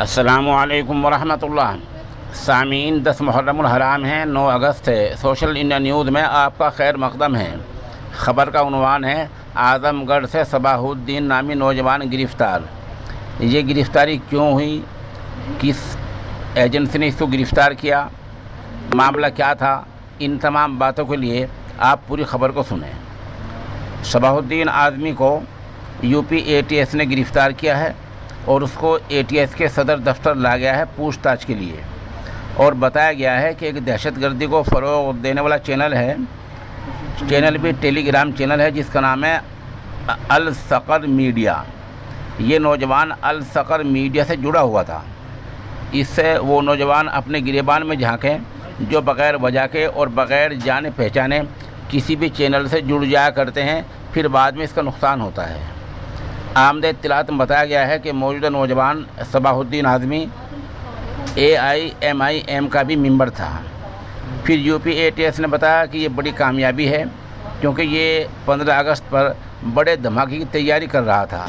السلام علیکم ورحمۃ اللہ۔ سامعین، 10 محرم الحرام ہے، 9 اگست ہے۔ سوشل انڈیا نیوز میں آپ کا خیر مقدم ہے۔ خبر کا عنوان ہے: اعظم گڑھ سے صباح الدین نامی نوجوان گرفتار۔ یہ گرفتاری کیوں ہوئی؟ کس ایجنسی نے اس کو گرفتار کیا؟ معاملہ کیا تھا؟ ان تمام باتوں کے لیے آپ پوری خبر کو سنیں۔ صباح الدین اعظمی کو U P A T S نے گرفتار کیا ہے اور اس کو اے ٹی ایس کے صدر دفتر لایا گیا ہے پوچھ تاچھ کے لیے، اور بتایا گیا ہے کہ ایک دہشت گردی کو فروغ دینے والا چینل ہے، چینل بھی ٹیلی گرام چینل ہے جس کا نام ہے الصقر میڈیا۔ یہ نوجوان الصقر میڈیا سے جڑا ہوا تھا۔ اس سے وہ نوجوان اپنے گریبان میں جھانکیں جو بغیر وجہ کے اور بغیر جانے پہچانے کسی بھی چینل سے جڑ جایا کرتے ہیں، پھر بعد میں اس کا نقصان ہوتا ہے۔ آمدہ اطلاعات میں بتایا گیا ہے کہ موجودہ نوجوان صباح الدین اعظمی AIMIM کا بھی ممبر تھا۔ پھر U P A T S نے بتایا کہ یہ بڑی کامیابی ہے کیونکہ یہ 15 اگست پر بڑے دھماکے کی تیاری کر رہا تھا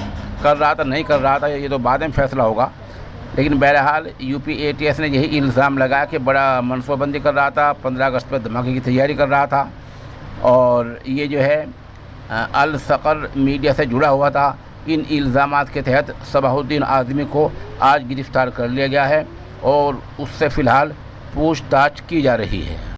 نہیں کر رہا تھا، یہ تو بعد میں فیصلہ ہوگا، لیکن بہرحال U P A T S نے یہی الزام لگایا کہ بڑا منصوبہ بندی کر رہا تھا، 15 اگست پر دھماکے کی تیاری کر رہا تھا، اور یہ جو ہے الصقر میڈیا سے جڑا ہوا تھا۔ ان الزامات کے تحت صباح الدین اعظمی کو آج گرفتار کر لیا گیا ہے اور اس سے فی الحال پوچھ تاچھ کی جا رہی ہے۔